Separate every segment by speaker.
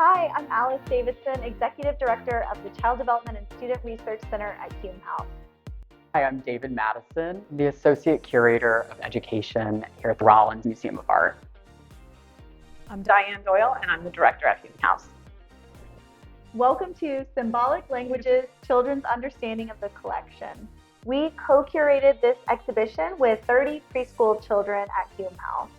Speaker 1: Hi, I'm Alice Davidson, Executive Director of the Child Development and Student Research Center at Hume.
Speaker 2: Hi, I'm David Matteson, the Associate Curator of Education here at the Rollins Museum of Art.
Speaker 3: I'm Diane Doyle, and I'm the Director at Hume House.
Speaker 1: Welcome to Symbolic Languages, Children's Understanding of the Collection. We co-curated this exhibition with 30 preschool children at Hume House.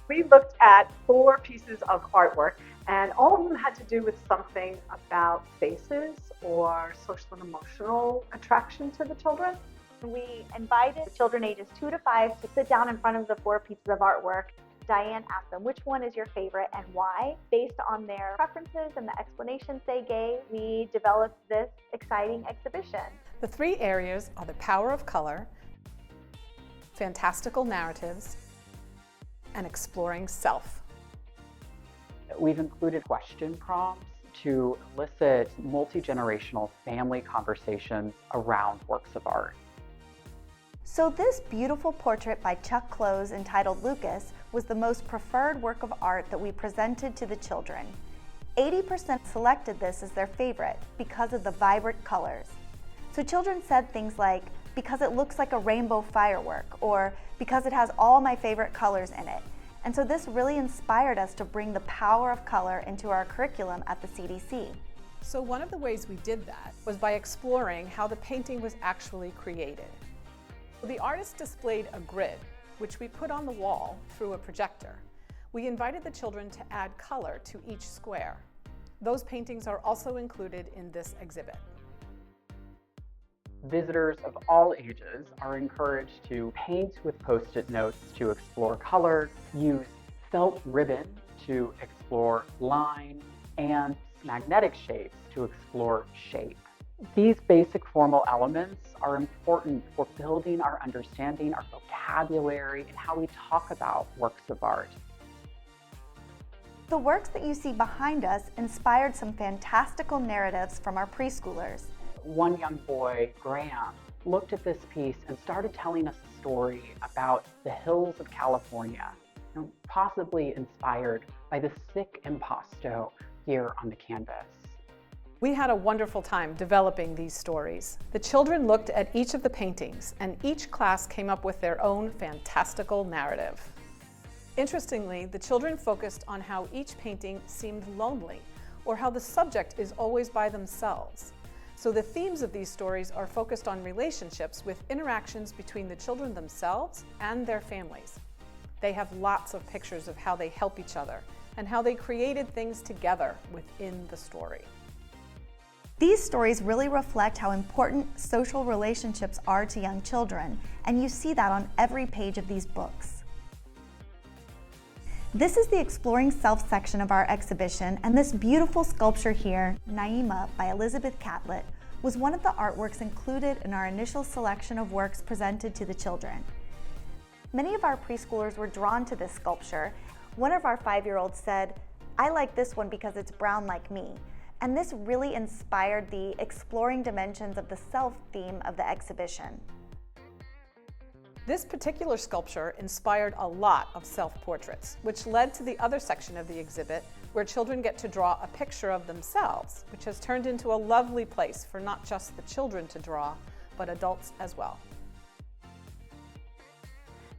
Speaker 3: We looked at 4 pieces of artwork, and all of them had to do with something about faces or social and emotional attraction to the children.
Speaker 1: We invited children ages 2 to 5 to sit down in front of the 4 pieces of artwork. Diane asked them, which one is your favorite and why? Based on their preferences and the explanations they gave, we developed this exciting exhibition.
Speaker 4: The 3 areas are the power of color, fantastical narratives, and exploring self.
Speaker 2: We've included question prompts to elicit multi-generational family conversations around works of art.
Speaker 5: So this beautiful portrait by Chuck Close entitled Lucas was the most preferred work of art that we presented to the children. 80% selected this as their favorite because of the vibrant colors. So children said things like, because it looks like a rainbow firework, or because it has all my favorite colors in it. And so this really inspired us to bring the power of color into our curriculum at the CDC.
Speaker 4: So one of the ways we did that was by exploring how the painting was actually created. The artist displayed a grid, which we put on the wall through a projector. We invited the children to add color to each square. Those paintings are also included in this exhibit.
Speaker 2: Visitors of all ages are encouraged to paint with Post-it notes to explore color, use felt ribbon to explore line, and magnetic shapes to explore shape. These basic formal elements are important for building our understanding, our vocabulary, and how we talk about works of art.
Speaker 5: The works that you see behind us inspired some fantastical narratives from our preschoolers.
Speaker 2: One young boy, Graham, looked at this piece and started telling us a story about the hills of California, possibly inspired by the sick impasto here on the canvas.
Speaker 4: We had a wonderful time developing these stories. The children looked at each of the paintings, and each class came up with their own fantastical narrative. Interestingly, the children focused on how each painting seemed lonely, or how the subject is always by themselves. So the themes of these stories are focused on relationships with interactions between the children themselves and their families. They have lots of pictures of how they help each other and how they created things together within the story.
Speaker 5: These stories really reflect how important social relationships are to young children, and you see that on every page of these books. This is the Exploring Self section of our exhibition, and this beautiful sculpture here, Naima by Elizabeth Catlett, was one of the artworks included in our initial selection of works presented to the children. Many of our preschoolers were drawn to this sculpture. One of our 5-year-olds said, "I like this one because it's brown like me." And this really inspired the exploring dimensions of the self theme of the exhibition.
Speaker 4: This particular sculpture inspired a lot of self-portraits, which led to the other section of the exhibit where children get to draw a picture of themselves, which has turned into a lovely place for not just the children to draw, but adults as well.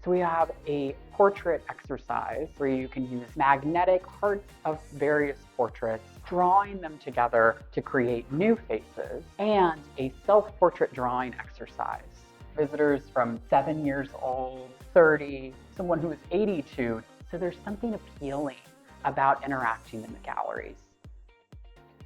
Speaker 2: So we have a portrait exercise where you can use magnetic parts of various portraits, drawing them together to create new faces, and a self-portrait drawing exercise. Visitors from 7 years old, 30, someone who is 82. So there's something appealing about interacting in the galleries.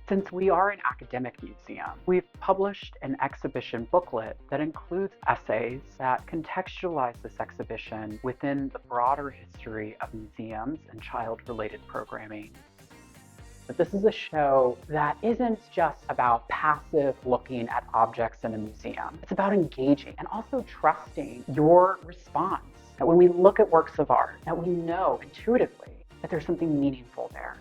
Speaker 2: Since we are an academic museum, we've published an exhibition booklet that includes essays that contextualize this exhibition within the broader history of museums and child-related programming. But this is a show that isn't just about passive looking at objects in a museum. It's about engaging and also trusting your response. That when we look at works of art, that we know intuitively that there's something meaningful there.